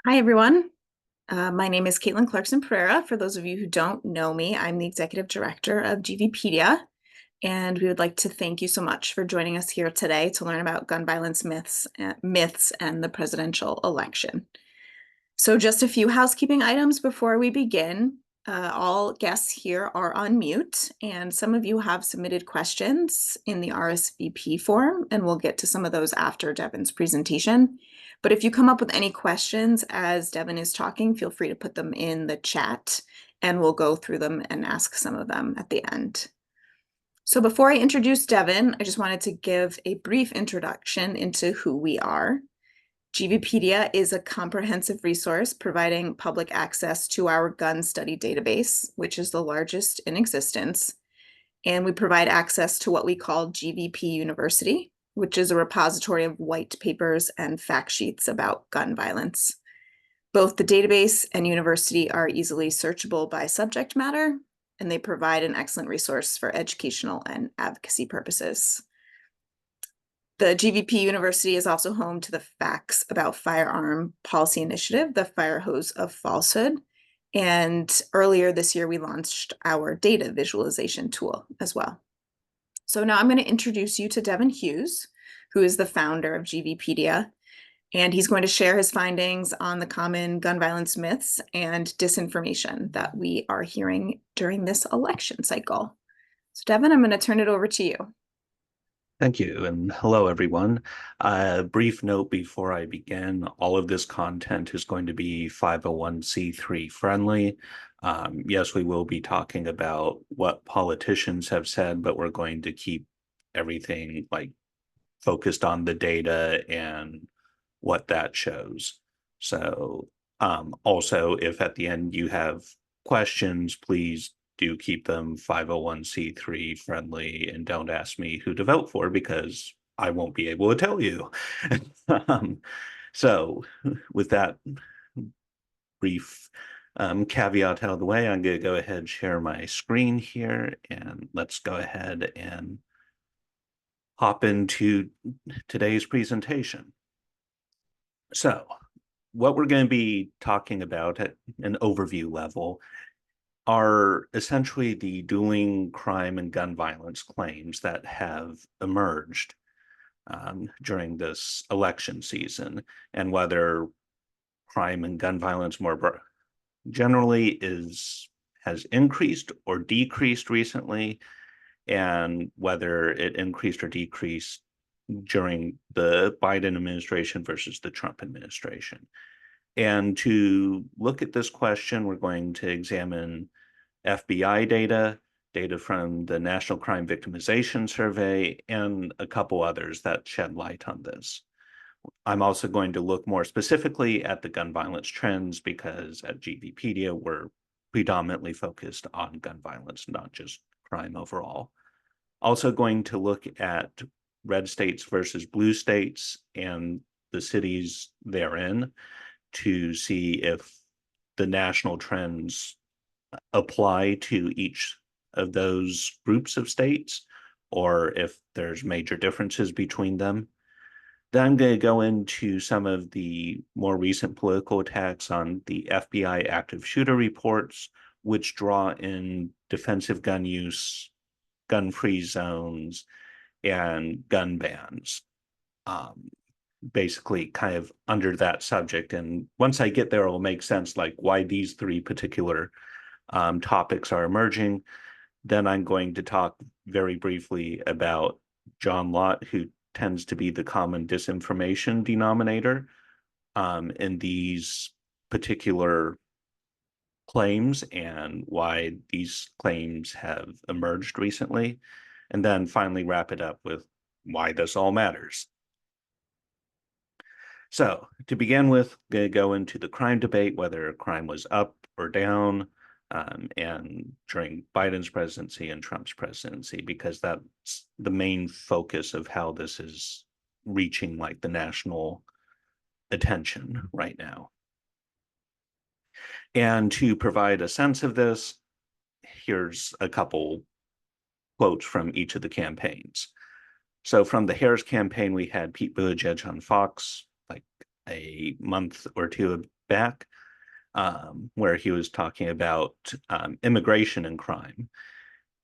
Hi, everyone. My name is Caitlin Clarkson Pereira. For those of you who don't know me, I'm the executive director of GVPedia, and we would like to thank you so much for joining us here today to learn about gun violence myths and the presidential election. So just a few housekeeping items before we begin. All guests here are on mute, and some of you have submitted questions in the RSVP form, and we'll get to some of those after Devin's presentation. But if you come up with any questions as Devin is talking, feel free to put them in the chat, and we'll go through them and ask some of them at the end. So before I introduce Devin, I just wanted to give a brief introduction into who we are. GVPedia is a comprehensive resource providing public access to our gun study database, which is the largest in existence. And we provide access to what we call GVP University, which is a repository of white papers and fact sheets about gun violence. Both the database and university are easily searchable by subject matter, and they provide an excellent resource for educational and advocacy purposes. The GVP University is also home to the Facts About Firearm Policy Initiative, the Fire Hose of Falsehood. And earlier this year, we launched our data visualization tool as well. So now I'm going to introduce you to Devin Hughes, who is the founder of GVPedia. And he's going to share his findings on the common gun violence myths and disinformation that we are hearing during this election cycle. So Devin, I'm going to turn it over to you. Thank you, and hello, everyone. A brief note before I begin, all of this content is going to be 501c3 friendly. Yes, we will be talking about what politicians have said, but we're going to keep everything focused on the data and what that shows. So also, if at the end you have questions, please do keep them 501c3 friendly and don't ask me who to vote for because I won't be able to tell you. So with that brief caveat out of the way, I'm going to go ahead and share my screen here, and let's go ahead and hop into today's presentation. So what we're going to be talking about at an overview level are essentially the dueling crime and gun violence claims that have emerged during this election season, and whether crime and gun violence more generally has increased or decreased recently, and whether it increased or decreased during the Biden administration versus the Trump administration. And to look at this question, we're going to examine FBI data from the National Crime Victimization Survey, and a couple others that shed light on this. I'm also going to look more specifically at the gun violence trends because at GVPedia, we're predominantly focused on gun violence, not just crime overall. Also going to look at red states versus blue states and the cities therein to see if the national trends apply to each of those groups of states or if there's major differences between them. Then I'm going to go into some of the more recent political attacks on the FBI active shooter reports, which draw in defensive gun use, gun-free zones, and gun bans. Basically kind of under that subject. And once I get there, it'll make sense like why these three particular topics are emerging. Then I'm going to talk very briefly about John Lott, who tends to be the common disinformation denominator in these particular claims and why these claims have emerged recently. And then finally wrap it up with why this all matters. So to begin with, I'm going to go into the crime debate, whether crime was up or down, and during Biden's presidency and Trump's presidency, because that's the main focus of how this is reaching like the national attention right now. And to provide a sense of this, here's a couple quotes from each of the campaigns. So from the Harris campaign, we had Pete Buttigieg on Fox like a month or two back, where he was talking about immigration and crime.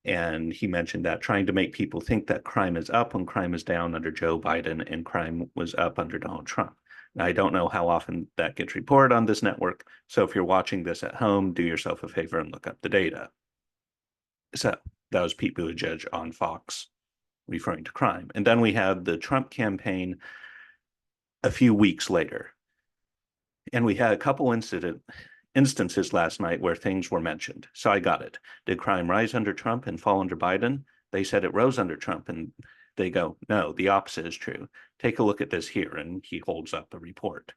And he mentioned that trying to make people think that crime is up when crime is down under Joe Biden and crime was up under Donald Trump. Now, I don't know how often that gets reported on this network. So if you're watching this at home, do yourself a favor and look up the data. So that was Pete Buttigieg on Fox referring to crime. And then we had the Trump campaign a few weeks later. And we had a couple instances last night where things were mentioned. So I got it. Did crime rise under Trump and fall under Biden? They said it rose under Trump, and they go, no, the opposite is true. Take a look at this here. And he holds up a report.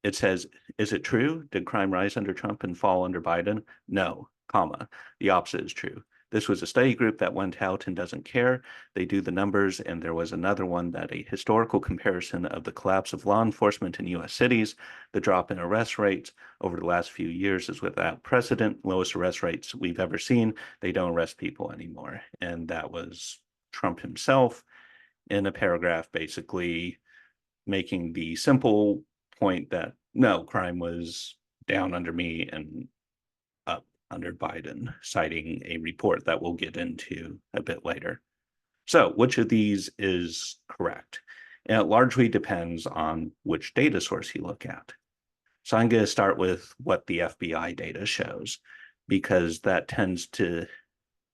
It says, is it true? Did crime rise under Trump and fall under Biden? No, comma. The opposite is true. This was a study group that went out and doesn't care. They do the numbers, and there was another one that a historical comparison of the collapse of law enforcement in U.S. cities, the drop in arrest rates over the last few years is without precedent, lowest arrest rates we've ever seen. They don't arrest people anymore. And that was Trump himself in a paragraph basically making the simple point that no, crime was down under me and up under Biden, citing a report that we'll get into a bit later. So which of these is correct? And it largely depends on which data source you look at. So I'm going to start with what the FBI data shows, because that tends to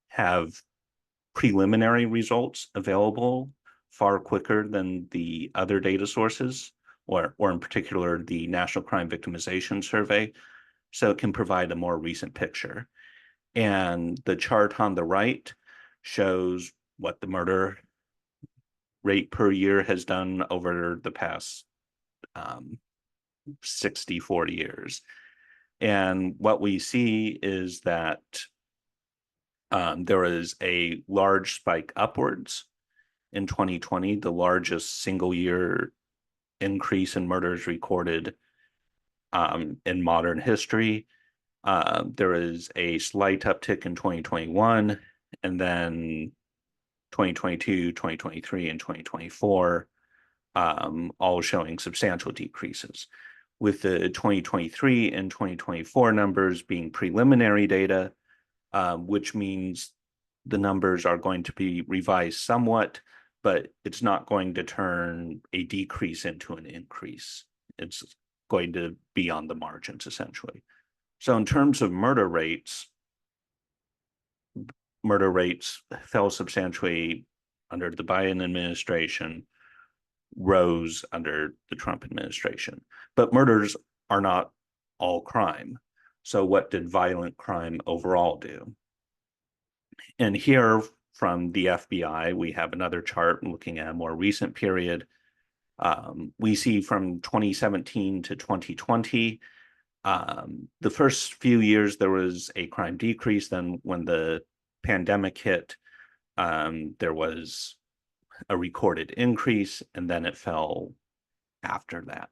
have preliminary results available far quicker than the other data sources, or in particular, the National Crime Victimization Survey. So it can provide a more recent picture. And the chart on the right shows what the murder rate per year has done over the past 40 years. And what we see is that there is a large spike upwards in 2020, the largest single year increase in murders recorded in modern history. There is a slight uptick in 2021, and then 2022, 2023, and 2024, all showing substantial decreases. With the 2023 and 2024 numbers being preliminary data, which means the numbers are going to be revised somewhat, but it's not going to turn a decrease into an increase. It's going to be on the margins, essentially. So in terms of murder rates fell substantially under the Biden administration, rose under the Trump administration. But murders are not all crime. So what did violent crime overall do? And here from the FBI, we have another chart looking at a more recent period. We see from 2017 to 2020, the first few years there was a crime decrease. Then when the pandemic hit, there was a recorded increase, and then it fell after that.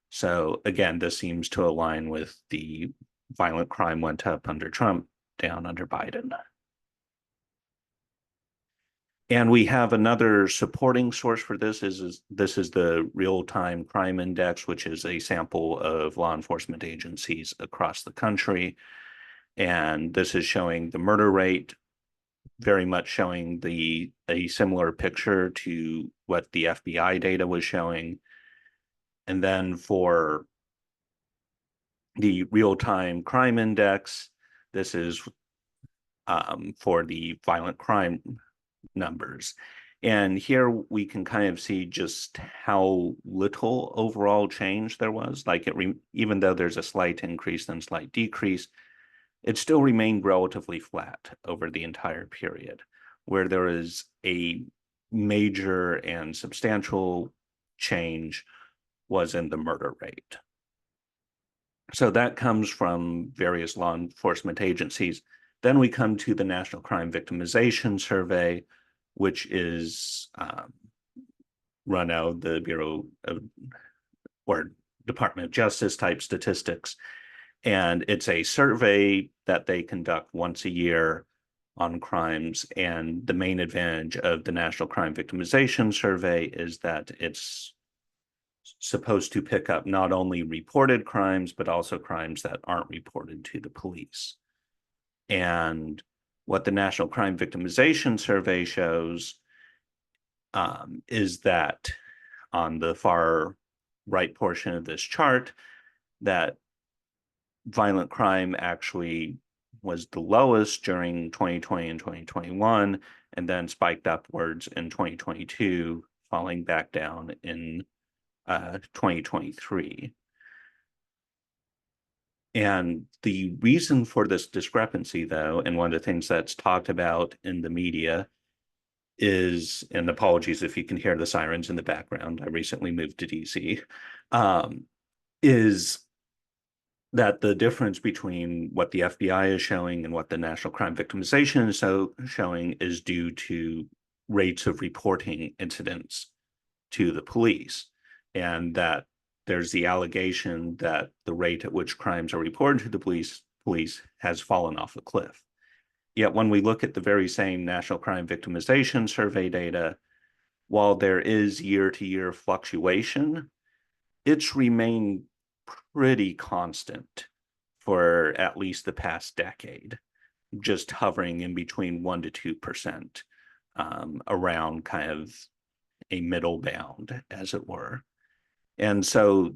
So again, this seems to align with the violent crime went up under Trump, down under Biden. And we have another supporting source for this is the real-time crime index, which is a sample of law enforcement agencies across the country. And this is showing the murder rate, very much showing a similar picture to what the FBI data was showing. And then for the real-time crime index, this is for the violent crime numbers. And here we can kind of see just how little overall change there was. Like even though there's a slight increase and slight decrease, it still remained relatively flat over the entire period, where there is a major and substantial change was in the murder rate. So that comes from various law enforcement agencies. Then we come to the National Crime Victimization Survey, which is run out of the Bureau of or Department of Justice type statistics. And it's a survey that they conduct once a year on crimes. And the main advantage of the National Crime Victimization Survey is that it's supposed to pick up not only reported crimes, but also crimes that aren't reported to the police. And what the National Crime Victimization Survey shows is that on the far right portion of this chart, that violent crime actually was the lowest during 2020 and 2021, and then spiked upwards in 2022, falling back down in 2023. And the reason for this discrepancy, though, and one of the things that's talked about in the media is, and apologies if you can hear the sirens in the background, I recently moved to DC, is that the difference between what the FBI is showing and what the National Crime Victimization is showing is due to rates of reporting incidents to the police, and that there's the allegation that the rate at which crimes are reported to the police has fallen off a cliff. Yet when we look at the very same National Crime Victimization Survey data, while there is year-to-year fluctuation, it's remained pretty constant for at least the past decade, just hovering in between 1% to 2%, around kind of a middle bound, as it were. And so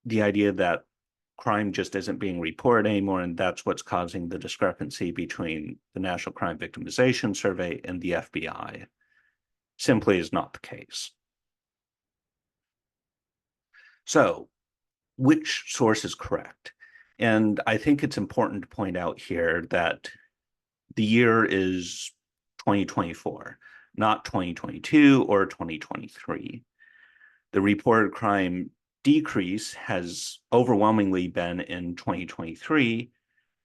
the idea that crime just isn't being reported anymore, and that's what's causing the discrepancy between the National Crime Victimization Survey and the FBI, simply is not the case. So, which source is correct? And I think it's important to point out here that the year is 2024, not 2022 or 2023. The reported crime decrease has overwhelmingly been in 2023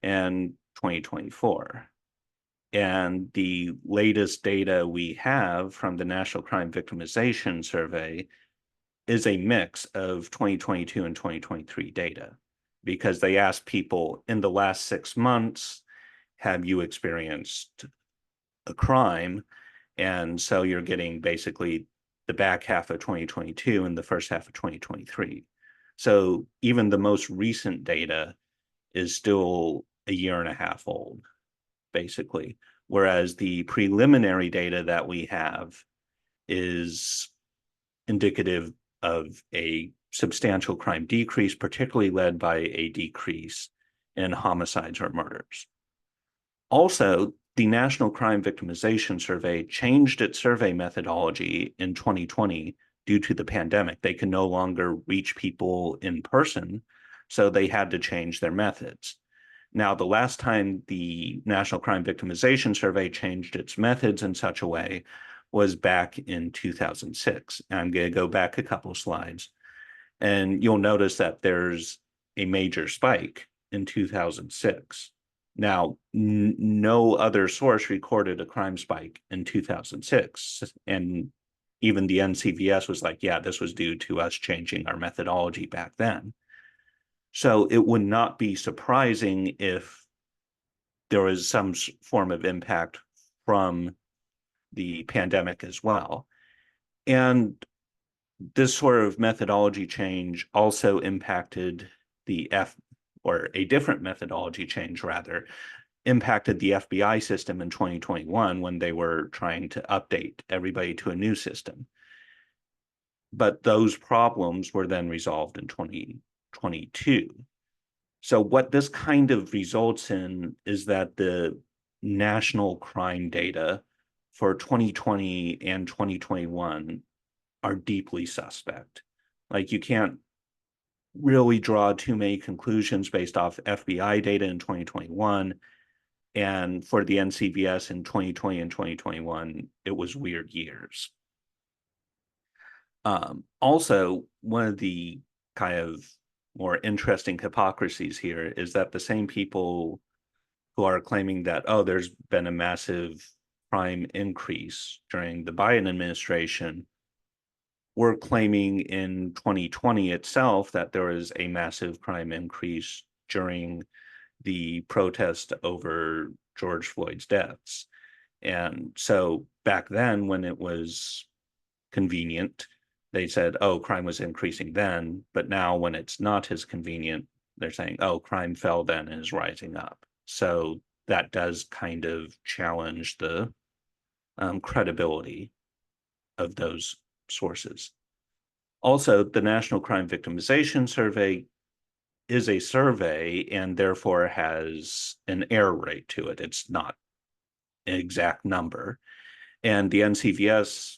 and 2024. And the latest data we have from the National Crime Victimization Survey is a mix of 2022 and 2023 data, because they asked people in the last 6 months, have you experienced a crime? And so you're getting basically the back half of 2022 and the first half of 2023. So even the most recent data is still a year and a half old, basically. Whereas the preliminary data that we have is indicative of a substantial crime decrease, particularly led by a decrease in homicides or murders. Also, the National Crime Victimization Survey changed its survey methodology in 2020 due to the pandemic. They can no longer reach people in person, so they had to change their methods. Now, the last time the National Crime Victimization Survey changed its methods in such a way was back in 2006. And I'm going to go back a couple slides, and you'll notice that there's a major spike in 2006. Now, no other source recorded a crime spike in 2006. And even the NCVS was like, yeah, this was due to us changing our methodology back then. So it would not be surprising if there was some form of impact from the pandemic as well. And this sort of methodology change also impacted or a different methodology change rather, impacted the FBI system in 2021 when they were trying to update everybody to a new system. But those problems were then resolved in 2022. So what this kind of results in is that the national crime data for 2020 and 2021 are deeply suspect. Like, you can't really draw too many conclusions based off FBI data in 2021. And for the NCVS in 2020 and 2021, it was weird years. Also, one of the kind of more interesting hypocrisies here is that the same people who are claiming that, oh, there's been a massive crime increase during the Biden administration, were claiming in 2020 itself that there was a massive crime increase during the protest over George Floyd's deaths. And so back then, when it was convenient, they said, oh, crime was increasing then, but now when it's not as convenient, they're saying, oh, crime fell then and is rising up. So that does kind of challenge the credibility of those sources. Also, the National Crime Victimization Survey is a survey and therefore has an error rate to it. It's not an exact number. And the NCVS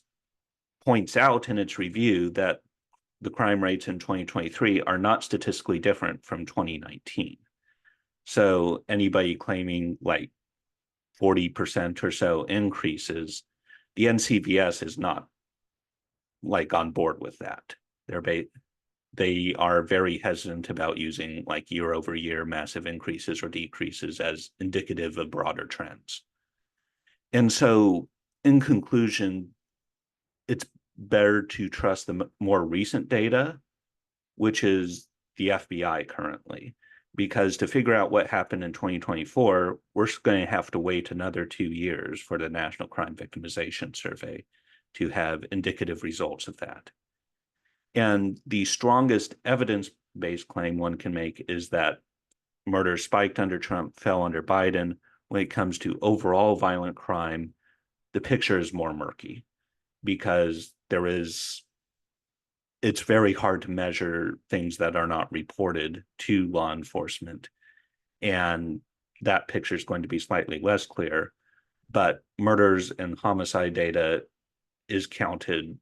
points out in its review that the crime rates in 2023 are not statistically different from 2019. So anybody claiming like 40% or so increases, the NCVS is not like on board with that. They are very hesitant about using like year over year massive increases or decreases as indicative of broader trends. And so in conclusion, it's better to trust the more recent data, which is the FBI currently, because to figure out what happened in 2024, we're going to have to wait another 2 years for the National Crime Victimization Survey to have indicative results of that. And the strongest evidence-based claim one can make is that murder spiked under Trump, fell under Biden. When it comes to overall violent crime, the picture is more murky because it's very hard to measure things that are not reported to law enforcement. And that picture is going to be slightly less clear. But murders and homicide data is counted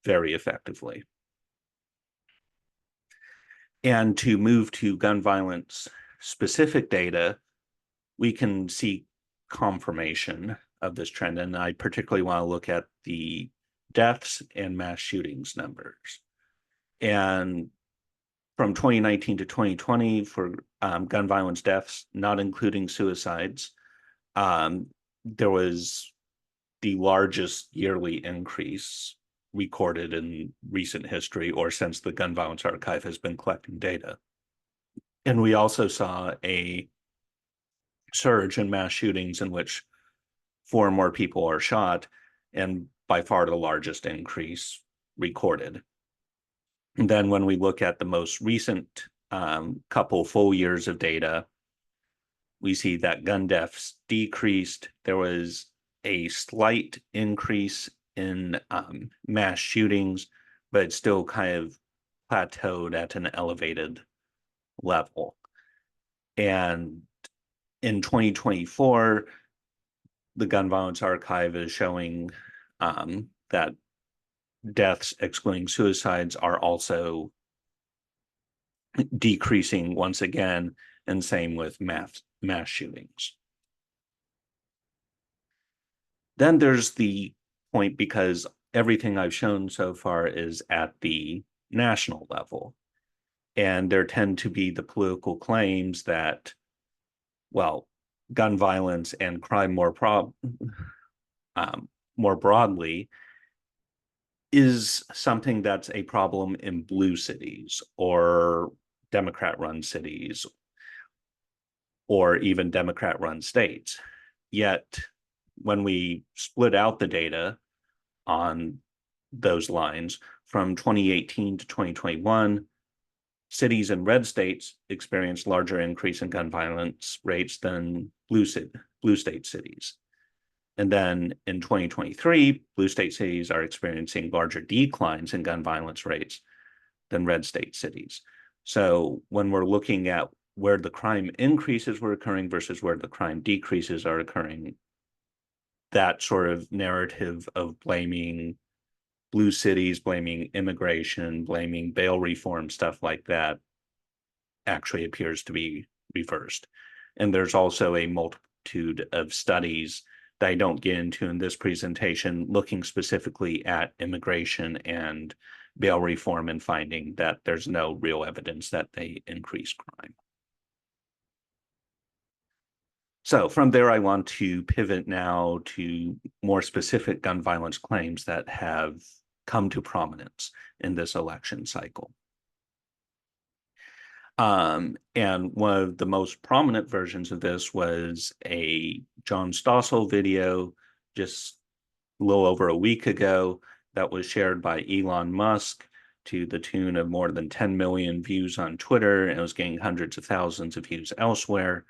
very effectively. And to move to gun violence specific data, we can see confirmation of this trend. And I particularly want to look at the deaths and mass shootings numbers. And from 2019 to 2020 for gun violence deaths, not including suicides, there was the largest yearly increase recorded in recent history or since the Gun Violence Archive has been collecting data. And we also saw a surge in mass shootings in which 4 more people are shot, and by far the largest increase recorded. And then when we look at the most recent couple full years of data, we see that gun deaths decreased. There was a slight increase in mass shootings, but it still kind of plateaued at an elevated level. And in 2024, the Gun Violence Archive is showing that deaths, excluding suicides, are also decreasing once again, and same with mass shootings. Then there's the point, because everything I've shown so far is at the national level, and there tend to be the political claims that, well, gun violence and crime more broadly is something that's a problem in blue cities or Democrat-run cities or even Democrat-run states. Yet, when we split out the data on those lines from 2018 to 2021, cities in red states experienced larger increase in gun violence rates than blue state cities. And then in 2023, blue state cities are experiencing larger declines in gun violence rates than red state cities. So when we're looking at where the crime increases were occurring versus where the crime decreases are occurring, that sort of narrative of blaming blue cities, blaming immigration, blaming bail reform, stuff like that, actually appears to be reversed. And there's also a multitude of studies that I don't get into in this presentation, looking specifically at immigration and bail reform and finding that there's no real evidence that they increase crime. So from there, I want to pivot now to more specific gun violence claims that have come to prominence in this election cycle. And one of the most prominent versions of this was a John Stossel video just a little over a week ago that was shared by Elon Musk to the tune of more than 10 million views on Twitter, and it was getting hundreds of thousands of views elsewhere,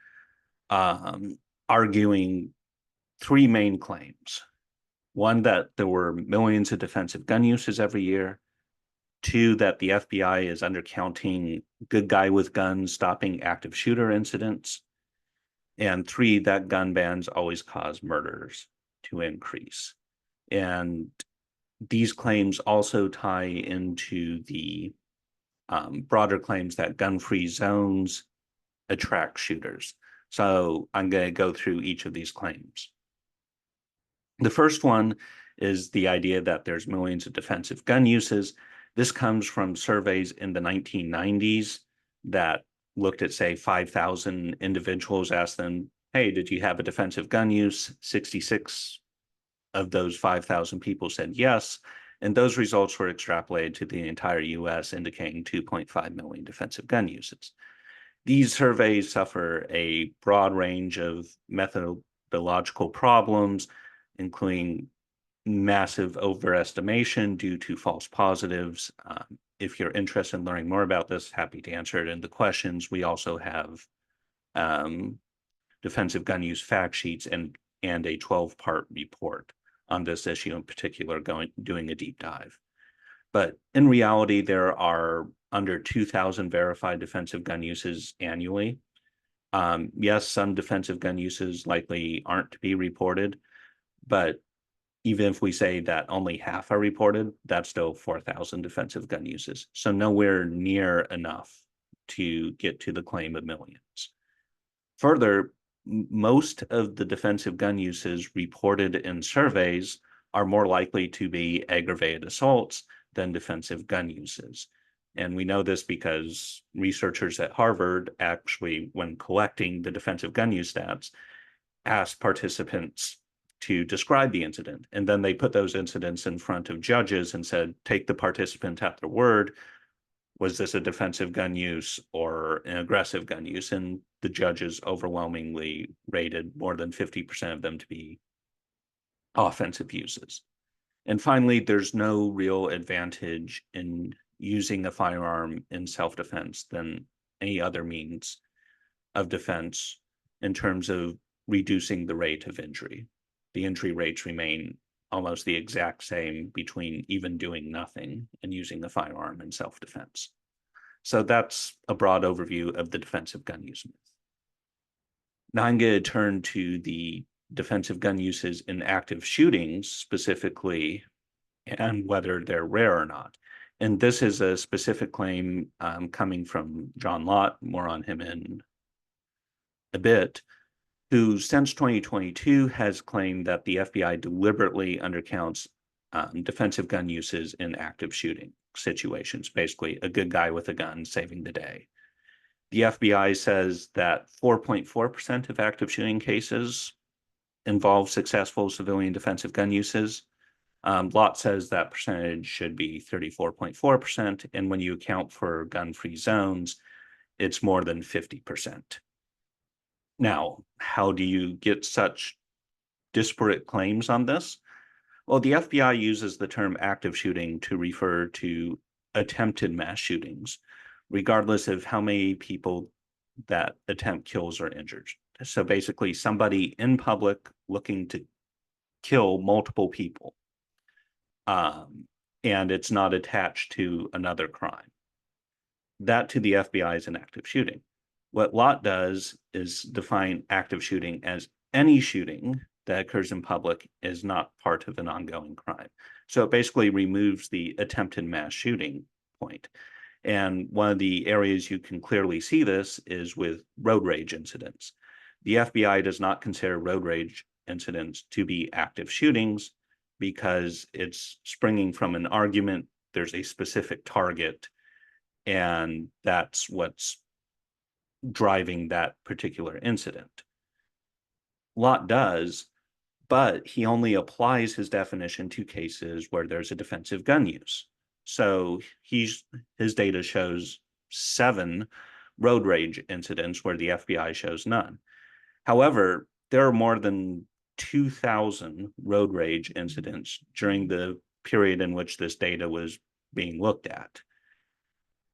arguing three main claims. One, that there were millions of defensive gun uses every year. Two, that the FBI is undercounting good guy with guns stopping active shooter incidents. And three, that gun bans always cause murders to increase. And these claims also tie into the broader claims that gun-free zones attract shooters. So I'm going to go through each of these claims. The first one is the idea that there's millions of defensive gun uses. This comes from surveys in the 1990s that looked at, say, 5,000 individuals, asked them, hey, did you have a defensive gun use? 66 of those 5,000 people said yes. And those results were extrapolated to the entire US, indicating 2.5 million defensive gun uses. These surveys suffer a broad range of methodological problems, including massive overestimation due to false positives. If you're interested in learning more about this, happy to answer it in the questions. We also have defensive gun use fact sheets and a 12-part report on this issue in particular, doing a deep dive. But in reality, there are under 2,000 verified defensive gun uses annually. Yes, some defensive gun uses likely aren't to be reported, but even if we say that only half are reported, that's still 4,000 defensive gun uses. So nowhere near enough to get to the claim of millions. Further, most of the defensive gun uses reported in surveys are more likely to be aggravated assaults than defensive gun uses. And we know this because researchers at Harvard actually, when collecting the defensive gun use stats, asked participants to describe the incident. And then they put those incidents in front of judges and said, take the participant at their word. Was this a defensive gun use or an aggressive gun use? And the judges overwhelmingly rated more than 50% of them to be offensive uses. And finally, there's no real advantage in using a firearm in self-defense than any other means of defense in terms of reducing the rate of injury. The injury rates remain almost the exact same between even doing nothing and using a firearm in self-defense. So that's a broad overview of the defensive gun use myth. Now I'm going to turn to the defensive gun uses in active shootings specifically, and whether they're rare or not. And this is a specific claim coming from John Lott, more on him in a bit, who since 2022 has claimed that the FBI deliberately undercounts defensive gun uses in active shooting situations, basically a good guy with a gun saving the day. The FBI says that 4.4% of active shooting cases involve successful civilian defensive gun uses. Lott says that percentage should be 34.4%, and when you account for gun-free zones, it's more than 50%. Now, how do you get such disparate claims on this? Well, the FBI uses the term active shooting to refer to attempted mass shootings, regardless of how many people that attempt kills or injures. So basically, somebody in public looking to kill multiple people, and it's not attached to another crime. That to the FBI is an active shooting. What Lott does is define active shooting as any shooting that occurs in public is not part of an ongoing crime. So it basically removes the attempted mass shooting point. And one of the areas you can clearly see this is with road rage incidents. The FBI does not consider road rage incidents to be active shootings because it's springing from an argument. There's a specific target, and that's what's driving that particular incident. Lott does, but he only applies his definition to cases where there's a defensive gun use. So his data shows 7 road rage incidents where the FBI shows none. However, there are more than 2,000 road rage incidents during the period in which this data was being looked at.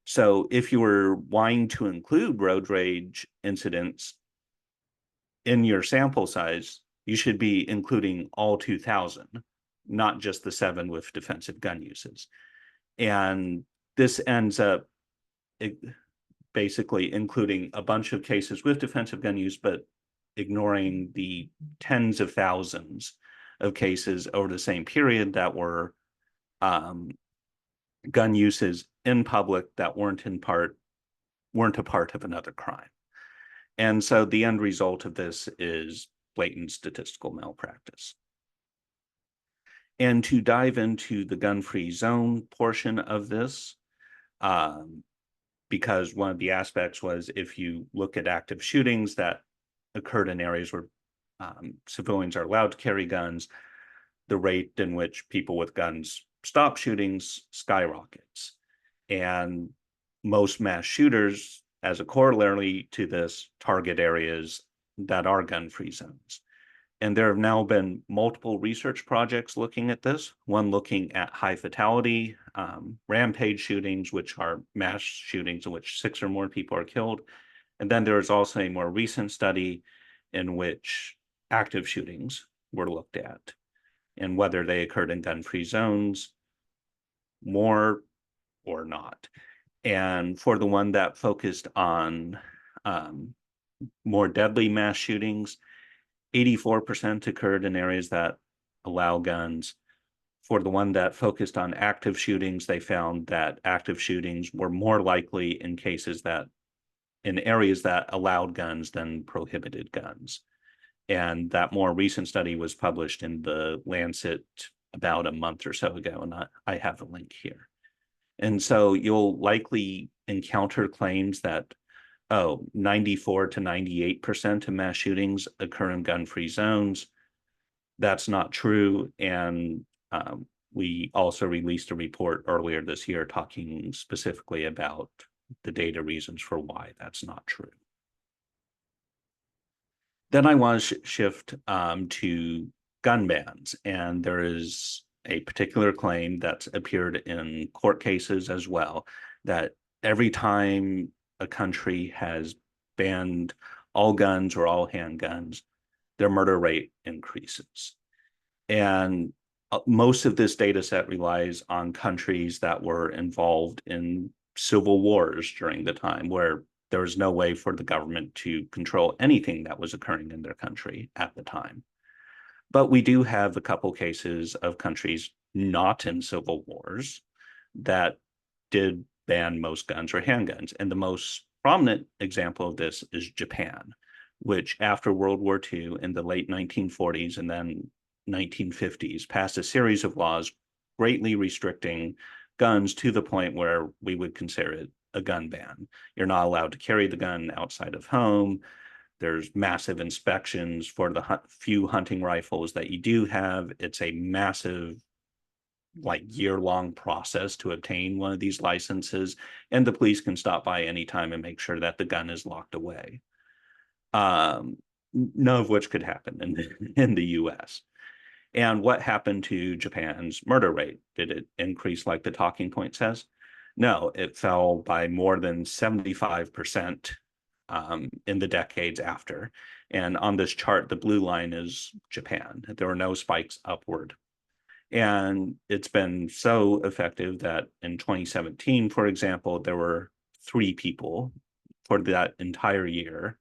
So if you were wanting to include road rage incidents in your sample size, you should be including all 2,000, not just the 7 with defensive gun uses. And this ends up basically including a bunch of cases with defensive gun use, but ignoring the tens of thousands of cases over the same period that were gun uses in public that weren't a part of another crime. And so the end result of this is blatant statistical malpractice. And to dive into the gun-free zone portion of this, because one of the aspects was if you look at active shootings that occurred in areas where civilians are allowed to carry guns, the rate in which people with guns stop shootings skyrockets. And most mass shooters, as a corollary to this, target areas that are gun-free zones. And there have now been multiple research projects looking at this, one looking at high fatality, rampage shootings, which are mass shootings in which 6 or more people are killed. And then there is also a more recent study in which active shootings were looked at and whether they occurred in gun-free zones more or not. And for the one that focused on more deadly mass shootings, 84% occurred in areas that allow guns. For the one that focused on active shootings, they found that active shootings were more likely in cases that in areas that allowed guns than prohibited guns. And that more recent study was published in the Lancet about a month or so ago, and I have a link here. And so you'll likely encounter claims that 94 to 98% of mass shootings occur in gun-free zones. That's not true. And we also released a report earlier this year talking specifically about the data reasons for why that's not true. Then I want to shift to gun bans. And there is a particular claim that's appeared in court cases as well, that every time a country has banned all guns or all handguns, their murder rate increases. And most of this data set relies on countries that were involved in civil wars during the time where there was no way for the government to control anything that was occurring in their country at the time. But we do have a couple cases of countries not in civil wars that did ban most guns or handguns. And the most prominent example of this is Japan, which after World War II in the late 1940s and then 1950s passed a series of laws greatly restricting guns to the point where we would consider it a gun ban. You're not allowed to carry the gun outside of home. There's massive inspections for the few hunting rifles that you do have. It's a massive, like, year-long process to obtain one of these licenses, and the police can stop by anytime and make sure that the gun is locked away. None of which could happen in the US. And what happened to Japan's murder rate? Did it increase like the talking point says? No, it fell by more than 75% in the decades after. And on this chart, the blue line is Japan. There were no spikes upward. And it's been so effective that in 2017, for example, there were 3 people for that entire year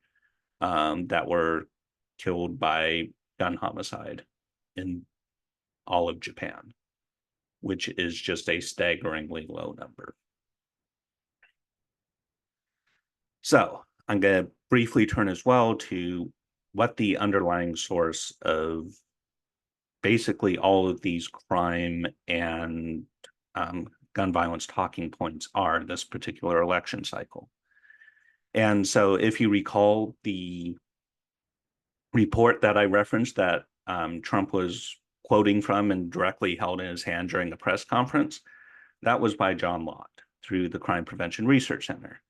that were killed by gun homicide in all of Japan, which is just a staggeringly low number. So I'm going to briefly turn as well to what the underlying source of basically all of these crime and gun violence talking points are this particular election cycle. And so if you recall the report that I referenced that Trump was quoting from and directly held in his hand during a press conference, that was by John Lott through the Crime Prevention Research Center.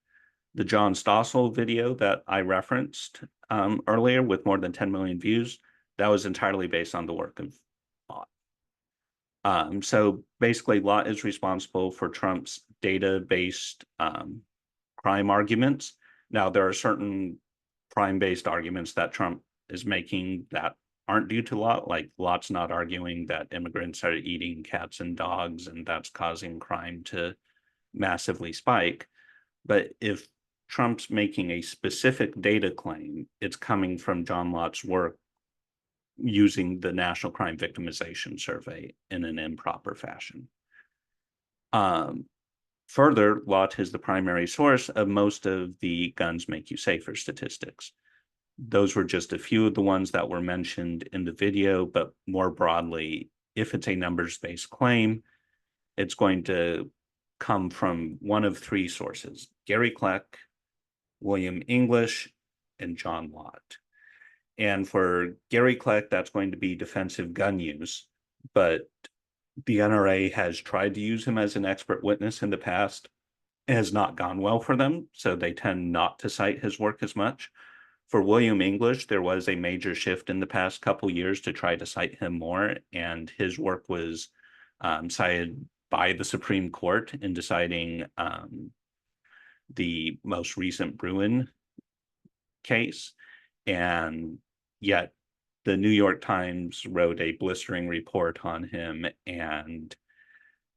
The John Stossel video that I referenced earlier with more than 10 million views, that was entirely based on the work of Lott. So basically, Lott is responsible for Trump's data-based crime arguments. Now, there are certain crime-based arguments that Trump is making that aren't due to Lott, like Lott's not arguing that immigrants are eating cats and dogs and that's causing crime to massively spike. But if Trump's making a specific data claim, it's coming from John Lott's work using the National Crime Victimization Survey in an improper fashion. Um, Further, Lott is the primary source of most of the guns make you safer statistics. Those were just a few of the ones that were mentioned in the video, but more broadly, if it's a numbers-based claim, it's going to come from one of three sources: Gary Kleck, William English, and John Lott. And for Gary Kleck, that's going to be defensive gun use, but the NRA has tried to use him as an expert witness in the past. It has not gone well for them, so they tend not to cite his work as much. For William English, there was a major shift in the past couple years to try to cite him more, and his work was cited by the Supreme Court in deciding the most recent Bruin case. And yet the New York Times wrote a blistering report on him, and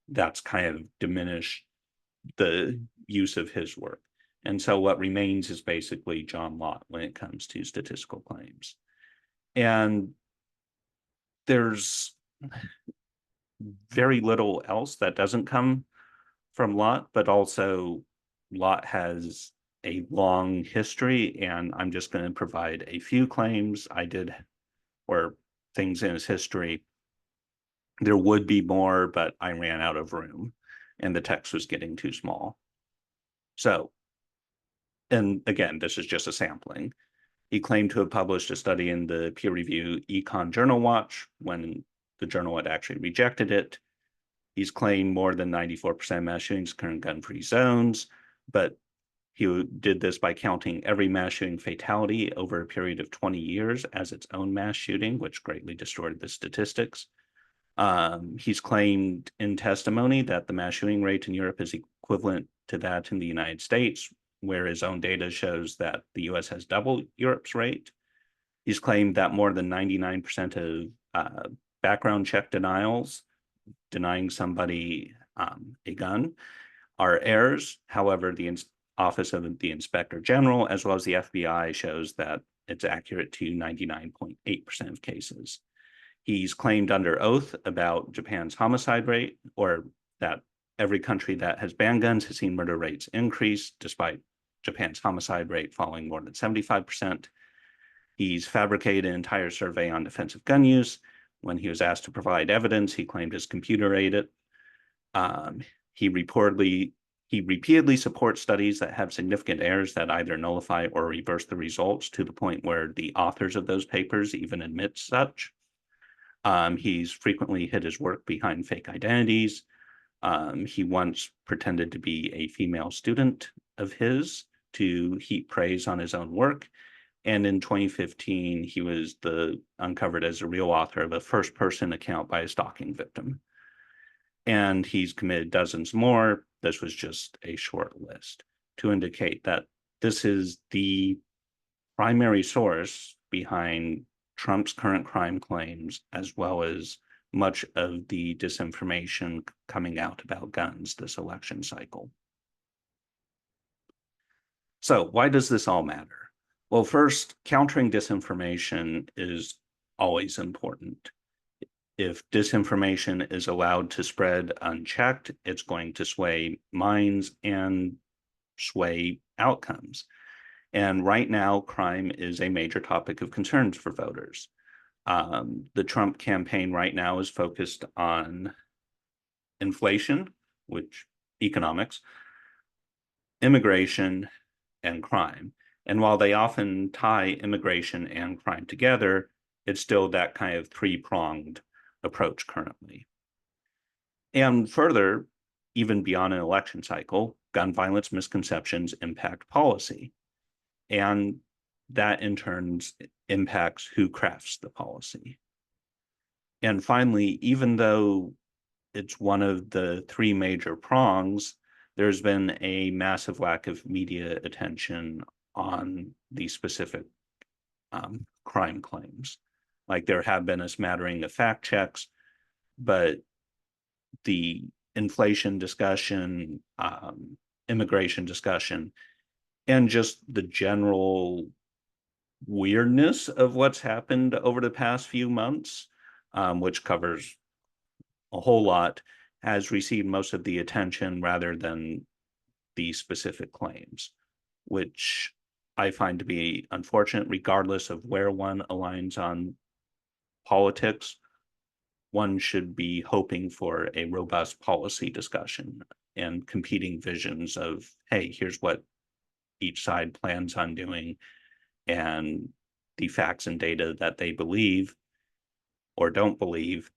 that's kind of diminished the use of his work. And so what remains is basically John Lott when it comes to statistical claims. And there's very little else that doesn't come from Lott, but also Lott has a long history, and I'm just going to provide a few claims I did, or things in his history. There would be more, but I ran out of room and the text was getting too small. So, and again, this is just a sampling. He claimed to have published a study in the peer review Econ Journal Watch when the journal had actually rejected it. He's claimed more than 94% mass shootings occur in gun-free zones, but he did this by counting every mass shooting fatality over a period of 20 years as its own mass shooting, which greatly distorted the statistics. He's claimed in testimony that the mass shooting rate in Europe is equivalent to that in the United States, where his own data shows that the US has double Europe's rate. He's claimed that more than 99% of background check denials, denying somebody a gun, are errors. However, the Office of the Inspector General, as well as the FBI, shows that it's accurate to 99.8% of cases. He's claimed under oath about Japan's homicide rate, or that every country that has banned guns has seen murder rates increase, despite Japan's homicide rate falling more than 75%. He's fabricated an entire survey on defensive gun use. When he was asked to provide evidence, he claimed his computer ate it. He repeatedly supports studies that have significant errors that either nullify or reverse the results, to the point where the authors of those papers even admit such. He's frequently hid his work behind fake identities. He once pretended to be a female student of his to heap praise on his own work. And in 2015, he was uncovered as a real author of a first-person account by a stalking victim. And he's committed dozens more. This was just a short list to indicate that this is the primary source behind Trump's current crime claims, as well as much of the disinformation coming out about guns this election cycle. So why does this all matter? Well, first, countering disinformation is always important. If disinformation is allowed to spread unchecked, it's going to sway minds and sway outcomes. And right now, crime is a major topic of concerns for voters. The Trump campaign right now is focused on inflation, which economics, immigration, and crime. And while they often tie immigration and crime together, it's still that kind of three-pronged approach currently. And further, even beyond an election cycle, gun violence misconceptions impact policy. And that in turn impacts who crafts the policy. And finally, even though it's one of the three major prongs, there's been a massive lack of media attention on these specific crime claims. Like there have been a smattering of fact checks, but the inflation discussion, immigration discussion, and just the general weirdness of what's happened over the past few months, which covers a whole lot, has received most of the attention rather than the specific claims, which I find to be unfortunate, regardless of where one aligns on politics. One should be hoping for a robust policy discussion and competing visions of, hey, here's what each side plans on doing and the facts and data that they believe or don't believe,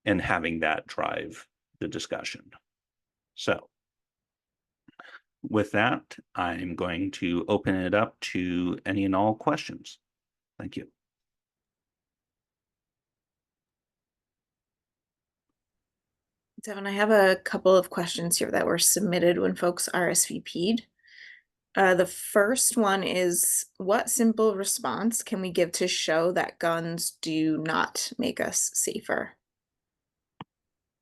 and having that drive the discussion. So with that, I'm going to open it up to any and all questions. Thank you. Devin, I have a couple of questions here that were submitted when folks RSVP'd. The first one is, what simple response can we give to show that guns do not make us safer?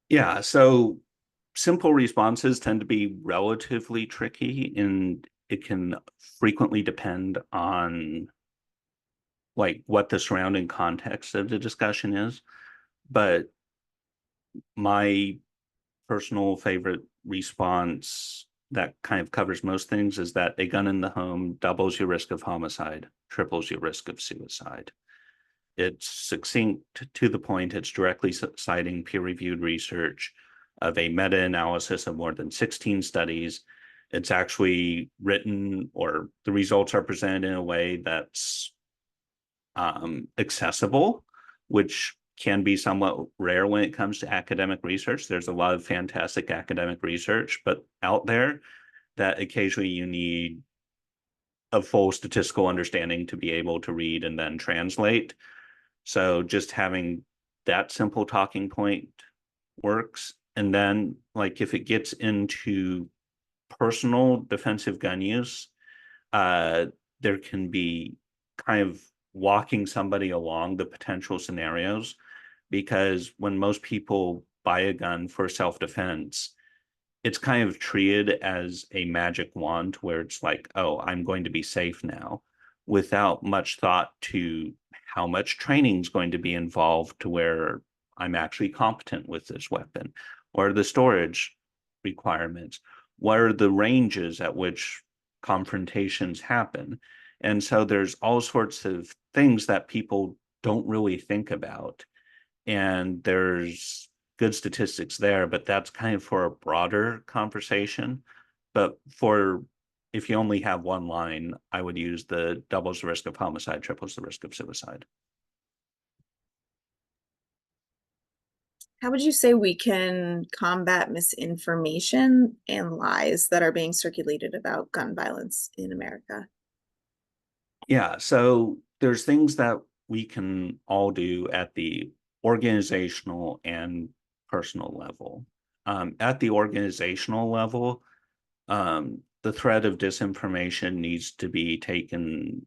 Yeah, so simple responses tend to be relatively tricky, and it can frequently depend on like what the surrounding context of the discussion is. But my personal favorite response that kind of covers most things is that a gun in the home doubles your risk of homicide, triples your risk of suicide. It's succinct, to the point. It's directly citing peer-reviewed research of a meta-analysis of more than 16 studies. It's actually written, or the results are presented in a way that's accessible, which can be somewhat rare when it comes to academic research. There's a lot of fantastic academic research, but out there that occasionally you need a full statistical understanding to be able to read and then translate. So just having that simple talking point works. And then, like, if it gets into personal defensive gun use, uh, there can be kind of walking somebody along the potential scenarios, because when most people buy a gun for self-defense, it's kind of treated as a magic wand where it's like, oh, I'm going to be safe now, without much thought to how much training is going to be involved to where I'm actually competent with this weapon, or the storage requirements, what are the ranges at which confrontations happen. And so there's all sorts of things that people don't really think about. And there's good statistics there, but that's kind of for a broader conversation. But for if you only have one line, I would use the doubles the risk of homicide, triples the risk of suicide. How would you say we can combat misinformation and lies that are being circulated about gun violence in America? Yeah, so there's things that we can all do at the organizational and personal level. At the organizational level, the threat of disinformation needs to be taken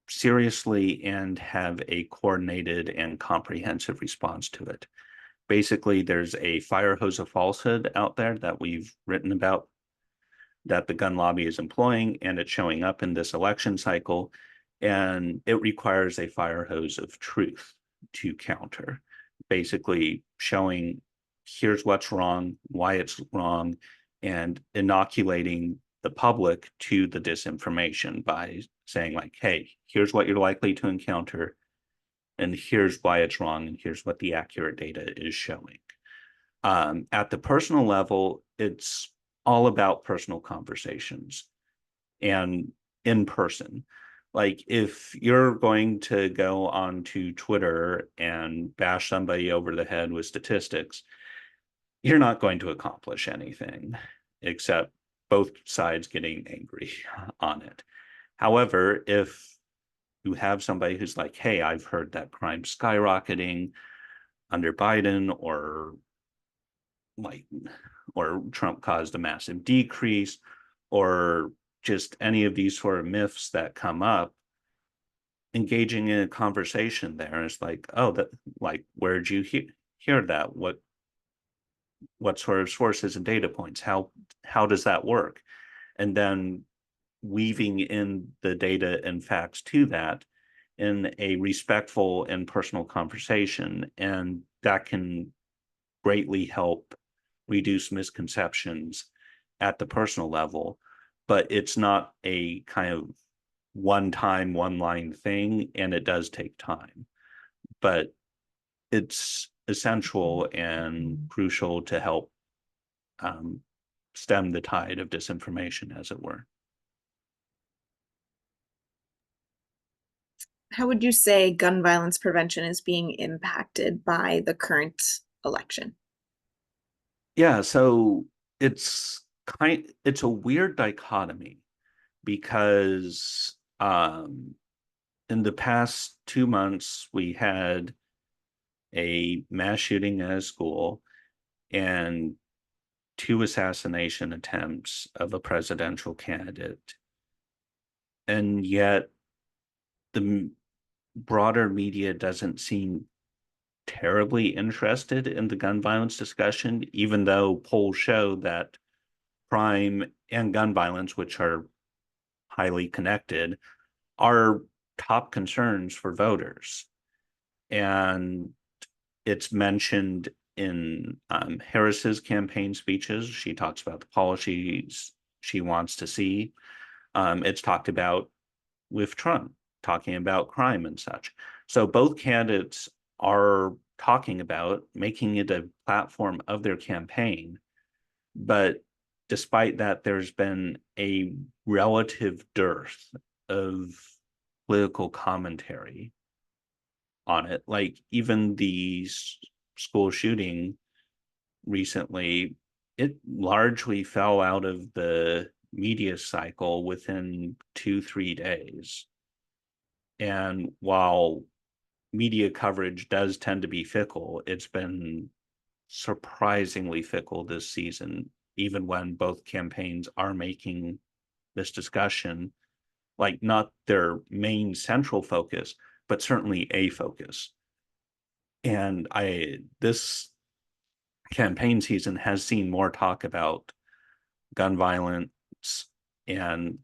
seriously and have a coordinated and comprehensive response to it. Basically, there's a fire hose of falsehood out there that we've written about that the gun lobby is employing, and it's showing up in this election cycle. And it requires a fire hose of truth to counter, basically showing here's what's wrong, why it's wrong, and inoculating the public to the disinformation by saying, like, hey, here's what you're likely to encounter, and here's why it's wrong, and here's what the accurate data is showing. At the personal level, it's all about personal conversations and in person. Like if you're going to go onto Twitter and bash somebody over the head with statistics, you're not going to accomplish anything except both sides getting angry on it. However, if you have somebody who's like, hey, I've heard that crime's skyrocketing under Biden, or like, or Trump caused a massive decrease, or just any of these sort of myths that come up, engaging in a conversation there. It's like, oh, that, like, where did you hear that? What sort of sources and data points? How does that work? And then weaving in the data and facts to that in a respectful and personal conversation. And that can greatly help reduce misconceptions at the personal level. But it's not a kind of one time, one line thing, and it does take time. But it's essential and crucial to help um, stem the tide of disinformation, as it were. How would you say gun violence prevention is being impacted by the current election? Yeah, so it's a weird dichotomy because in the past 2 months we had a mass shooting at a school and two assassination attempts of a presidential candidate, and yet the broader media doesn't seem terribly interested in the gun violence discussion, even though polls show that crime and gun violence, which are highly connected, are top concerns for voters. And it's mentioned in Harris's campaign speeches. She talks about the policies she wants to see. It's talked about with Trump, talking about crime and such. So both candidates are talking about making it a platform of their campaign. But despite that, there's been a relative dearth of political commentary on it. Like even the school shooting recently, it largely fell out of the media cycle within 2, 3 days. And while media coverage does tend to be fickle, it's been surprisingly fickle this season, even when both campaigns are making this discussion like not their main central focus, but certainly a focus. And this campaign season has seen more talk about gun violence and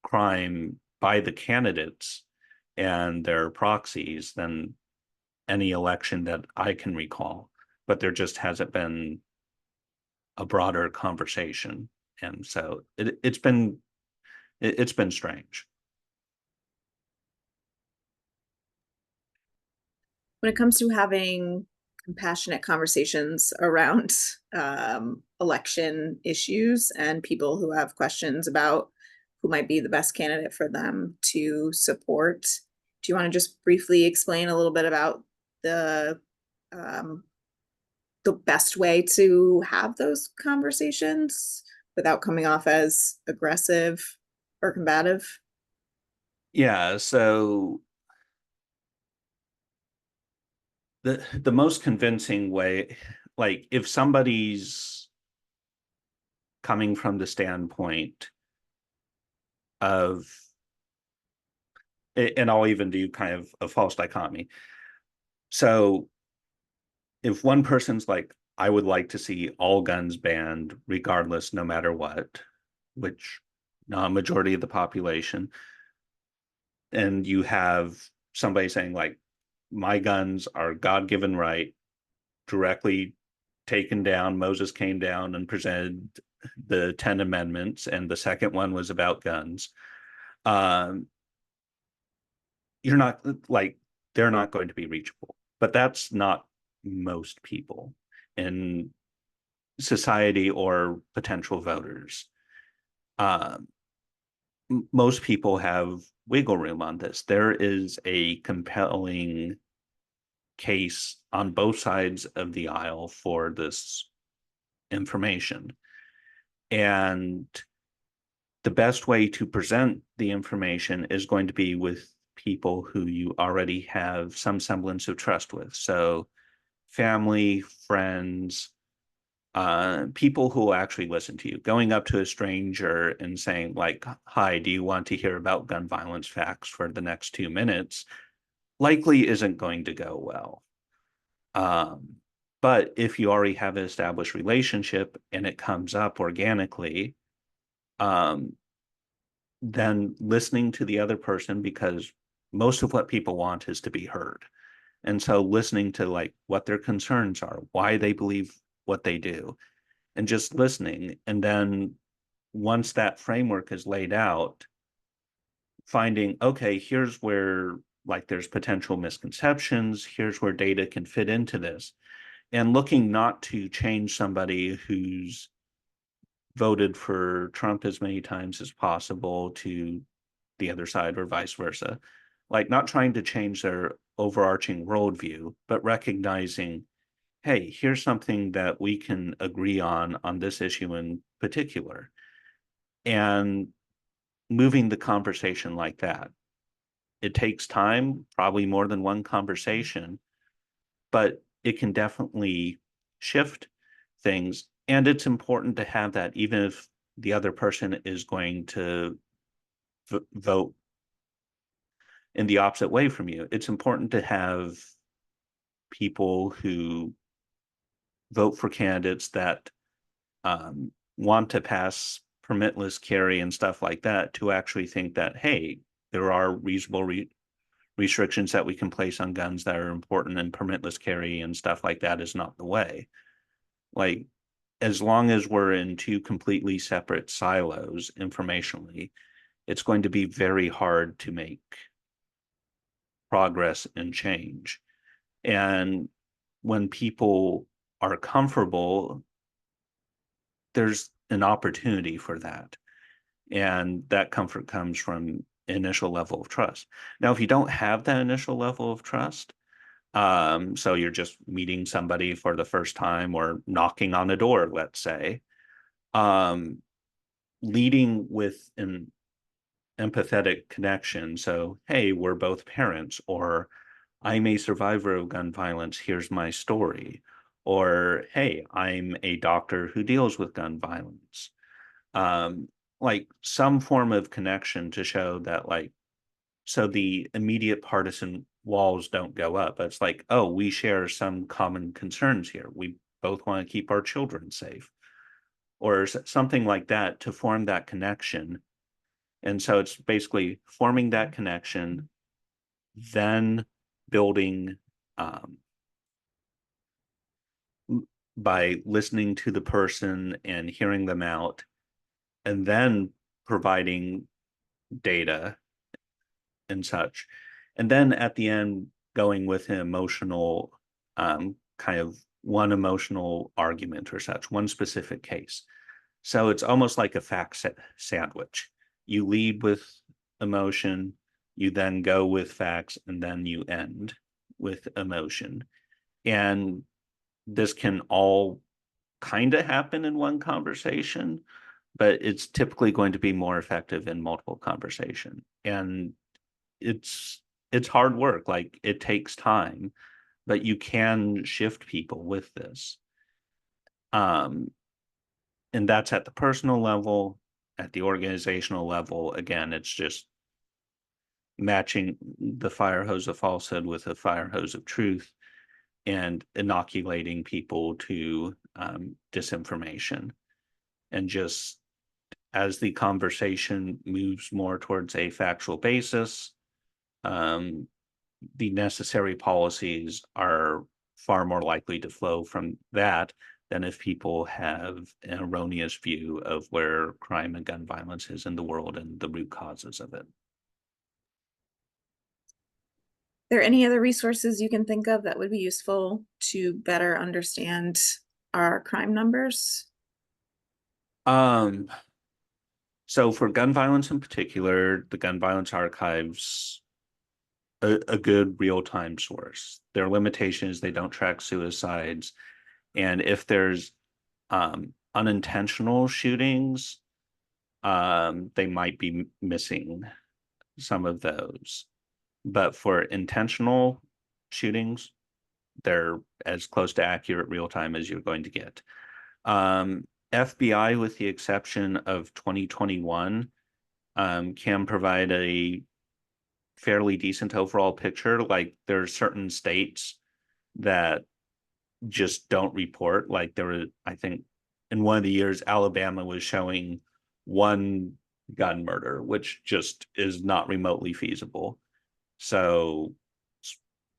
crime by the candidates and their proxies than any election that I can recall. But there just hasn't been a broader conversation. And so it's been strange. When it comes to having compassionate conversations around election issues and people who have questions about who might be the best candidate for them to support, do you want to just briefly explain a little bit about the um, the best way to have those conversations without coming off as aggressive or combative? Yeah, so the most convincing way, like if somebody's coming from the standpoint of, and I'll even do kind of a false dichotomy. So if one person's like, I would like to see all guns banned regardless, no matter what, which not a majority of the population, and you have somebody saying like, my guns are God-given right, directly taken down. Moses came down and presented the 10 Amendments, and the second one was about guns. Um, you're not like, they're not going to be reachable, but that's not most people in society or potential voters. Um, most people have wiggle room on this. There is a compelling case on both sides of the aisle for this information. And the best way to present the information is going to be with people who you already have some semblance of trust with. So family, friends, people who will actually listen to you. Going up to a stranger and saying, like, hi, do you want to hear about gun violence facts for the next 2 minutes? Likely isn't going to go well. Um, but if you already have an established relationship and it comes up organically, um, then listening to the other person, because most of what people want is to be heard. And so listening to like what their concerns are, why they believe what they do, and just listening. And then once that framework is laid out, finding, okay, here's where like there's potential misconceptions, here's where data can fit into this, and looking not to change somebody who's voted for Trump as many times as possible to the other side or vice versa. Like not trying to change their overarching worldview, but recognizing, hey, here's something that we can agree on this issue in particular, and moving the conversation like that. It takes time, probably more than one conversation, but it can definitely shift things. And it's important to have that, even if the other person is going to vote in the opposite way from you. It's important to have people who vote for candidates that want to pass permitless carry and stuff like that to actually think that, hey, there are reasonable restrictions that we can place on guns that are important, and permitless carry and stuff like that is not the way. Like, as long as we're in two completely separate silos informationally, it's going to be very hard to make progress and change. And when people are comfortable, there's an opportunity for that. And that comfort comes from initial level of trust. Now, if you don't have that initial level of trust, so you're just meeting somebody for the first time or knocking on a door, let's say, um, leading with an empathetic connection. So, hey, we're both parents, or I'm a survivor of gun violence. Here's my story. Or, hey, I'm a doctor who deals with gun violence. Um, like some form of connection to show that, like, so the immediate partisan walls don't go up. It's like, oh, we share some common concerns here. We both want to keep our children safe, or something like that to form that connection. And so it's basically forming that connection, then building um, by listening to the person and hearing them out, and then providing data and such. And then at the end, going with an emotional, kind of one emotional argument or such, one specific case. So it's almost like a fact sandwich. You lead with emotion, you then go with facts, and then you end with emotion. And this can all kind of happen in one conversation, but it's typically going to be more effective in multiple conversation. And it's it's hard work. Like it takes time, but you can shift people with this. Um, and that's at the personal level. At the organizational level, again, it's just matching the fire hose of falsehood with a fire hose of truth and inoculating people to disinformation. And just as the conversation moves more towards a factual basis, um, the necessary policies are far more likely to flow from that than if people have an erroneous view of where crime and gun violence is in the world and the root causes of it. There any other resources you can think of that would be useful to better understand our crime numbers? Um, so for gun violence in particular, the Gun Violence Archives a good real-time source. Their limitation is they don't track suicides. And if there's unintentional shootings, they might be missing some of those. But for intentional shootings, they're as close to accurate real time as you're going to get. FBI, with the exception of 2021, can provide a fairly decent overall picture. Like there are certain states that just don't report. Like there were, I think, in one of the years, Alabama was showing one gun murder, which just is not remotely feasible. So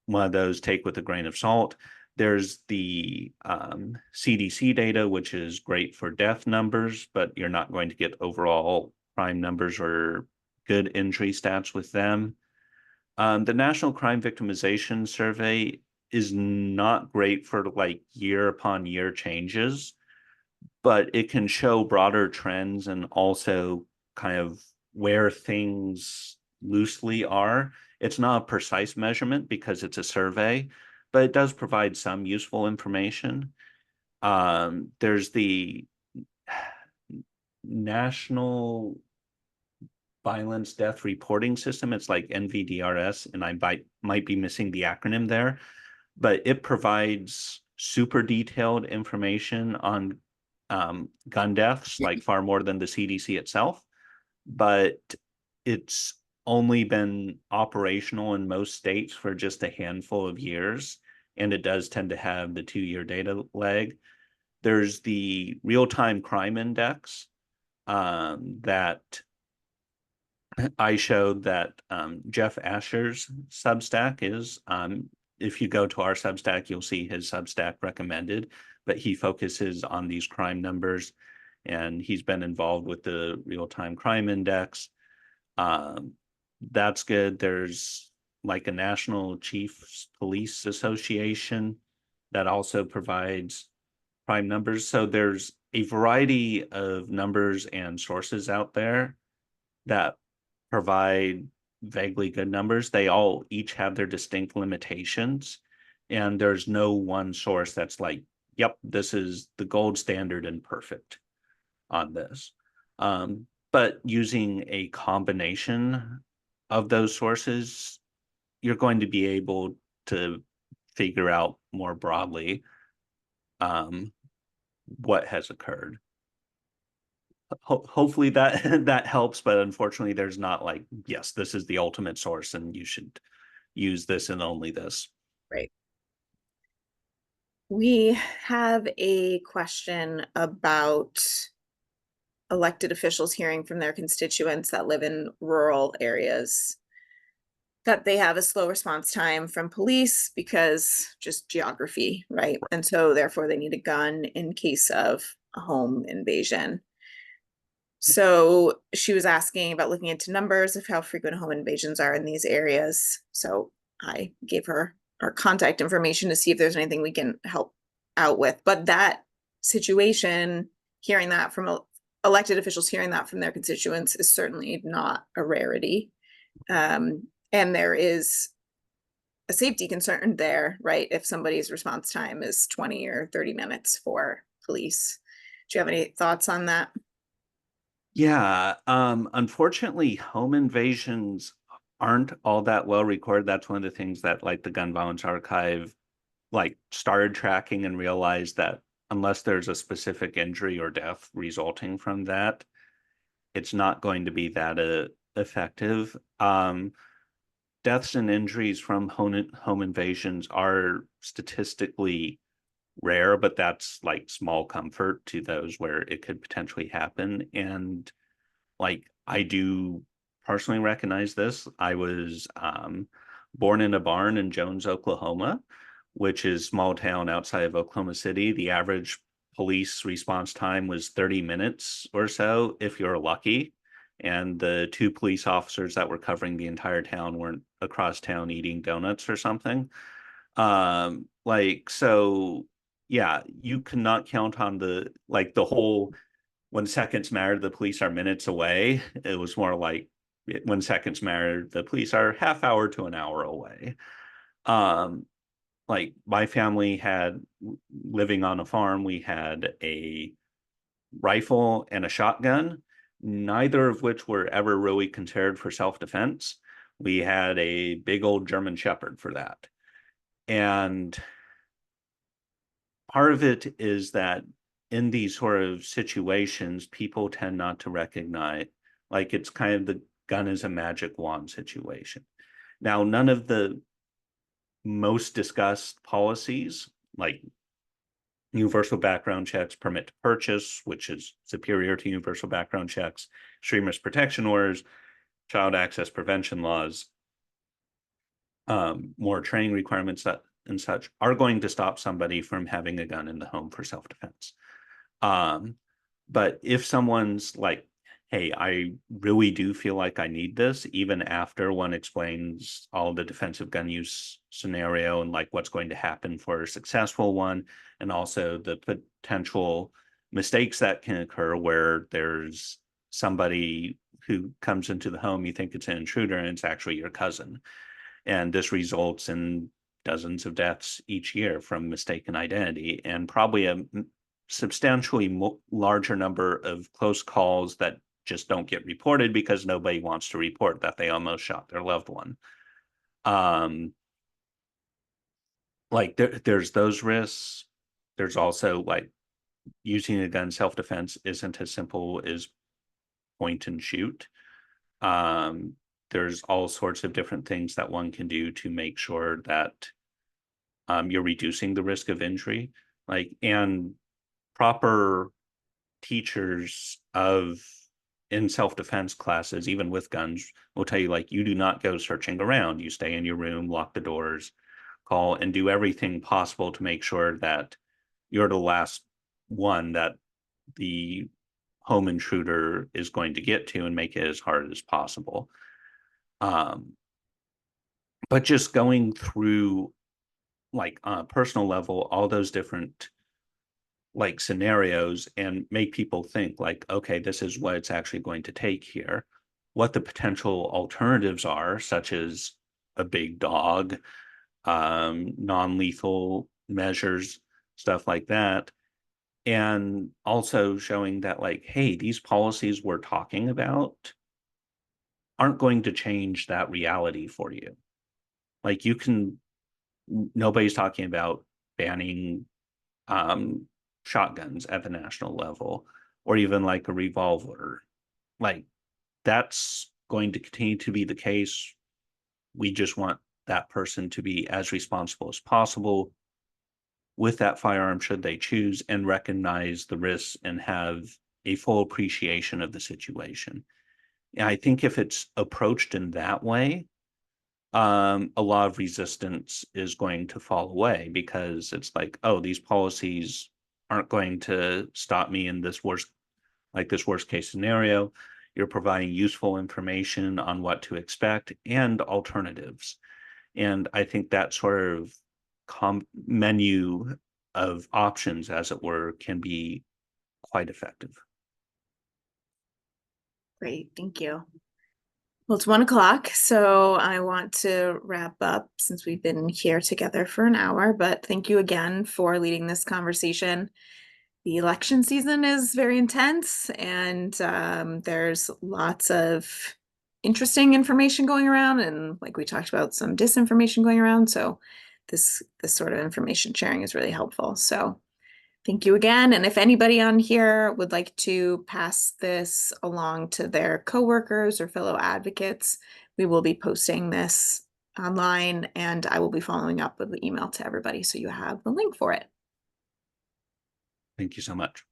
one of those take with a grain of salt. There's the CDC data, which is great for death numbers, but you're not going to get overall crime numbers or good injury stats with them. The National Crime Victimization Survey is not great for like year upon year changes, but it can show broader trends and also kind of where things loosely are. It's not a precise measurement because it's a survey, but it does provide some useful information. There's the National Violence Death Reporting System. It's like NVDRS, and I might be missing the acronym there, but it provides super detailed information on gun deaths, like far more than the CDC itself. But it's only been operational in most states for just a handful of years, and it does tend to have the 2-year data lag. There's the real-time crime index that I showed that Jeff Asher's Substack is. If you go to our Substack, you'll see his Substack recommended, but he focuses on these crime numbers, and he's been involved with the real-time crime index. Um, that's good. There's like a National Chiefs Police Association that also provides crime numbers. So there's a variety of numbers and sources out there that provide vaguely good numbers. They all each have their distinct limitations. And there's no one source that's like, yep, this is the gold standard and perfect on this. But using a combination of those sources, you're going to be able to figure out more broadly um, what has occurred. Hopefully that that helps, but unfortunately there's not like, yes, this is the ultimate source and you should use this and only this. Right. We have a question about elected officials hearing from their constituents that live in rural areas that they have a slow response time from police because just geography, right? And so therefore they need a gun in case of a home invasion. So she was asking about looking into numbers of how frequent home invasions are in these areas. So I gave her our contact information to see if there's anything we can help out with. But that situation, hearing that from elected officials, hearing that from their constituents is certainly not a rarity. And there is a safety concern there, right? If somebody's response time is 20 or 30 minutes for police. Do you have any thoughts on that? Yeah, unfortunately, home invasions aren't all that well recorded. That's one of the things that like the Gun Violence Archive like started tracking and realized that unless there's a specific injury or death resulting from that, it's not going to be that effective. Deaths and injuries from home invasions are statistically rare, but that's like small comfort to those where it could potentially happen. And like I do personally recognize this. I was born in a barn in Jones, Oklahoma, which is a small town outside of Oklahoma City. The average police response time was 30 minutes or so, if you're lucky. And the two police officers that were covering the entire town weren't across town eating donuts or something. Like, so yeah, you cannot count on the like the whole when seconds matter, the police are minutes away. It was more like when seconds matter, the police are half hour to an hour away. Um, like my family had living on a farm, we had a rifle and a shotgun, neither of which were ever really considered for self-defense. We had a big old German Shepherd for that. And part of it is that in these sort of situations, people tend not to recognize, like it's kind of the gun is a magic wand situation. Now, none of the most discussed policies, like universal background checks, permit to purchase, which is superior to universal background checks, extremist protection orders, child access prevention laws, more training requirements that and such, are going to stop somebody from having a gun in the home for self-defense. Um, but if someone's like, hey, I really do feel like I need this, even after one explains all the defensive gun use scenario and like what's going to happen for a successful one, and also the potential mistakes that can occur where there's somebody who comes into the home, you think it's an intruder, and it's actually your cousin. And this results in dozens of deaths each year from mistaken identity, and probably a substantially larger number of close calls that just don't get reported because nobody wants to report that they almost shot their loved one. Like there's those risks. There's also like using a gun self-defense isn't as simple as point and shoot. Um, there's all sorts of different things that one can do to make sure that you're reducing the risk of injury. Like, and proper teachers of in self-defense classes, even with guns, will tell you like you do not go searching around. You stay in your room, lock the doors, call, and do everything possible to make sure that you're the last one that the home intruder is going to get to, and make it as hard as possible. But just going through like on a personal level, all those different like scenarios, and make people think like, okay, this is what it's actually going to take here, what the potential alternatives are, such as a big dog, non-lethal measures, stuff like that. And also showing that like, hey, these policies we're talking about aren't going to change that reality for you. Like you can, nobody's talking about banning um, shotguns at the national level, or even like a revolver. Like that's going to continue to be the case. We just want that person to be as responsible as possible with that firearm should they choose, and recognize the risks and have a full appreciation of the situation. And I think if it's approached in that way, a lot of resistance is going to fall away, because it's like, oh, these policies aren't going to stop me in this worst case scenario. You're providing useful information on what to expect and alternatives. And I think that sort of menu of options, as it were, can be quite effective. Great, thank you. Well, it's 1 o'clock, so I want to wrap up since we've been here together for an hour, but thank you again for leading this conversation. The election season is very intense, and there's lots of interesting information going around, and like we talked about, some disinformation going around. So this sort of information sharing is really helpful. So thank you again. And if anybody on here would like to pass this along to their coworkers or fellow advocates, we will be posting this online, and I will be following up with the email to everybody so you have the link for it. Thank you so much.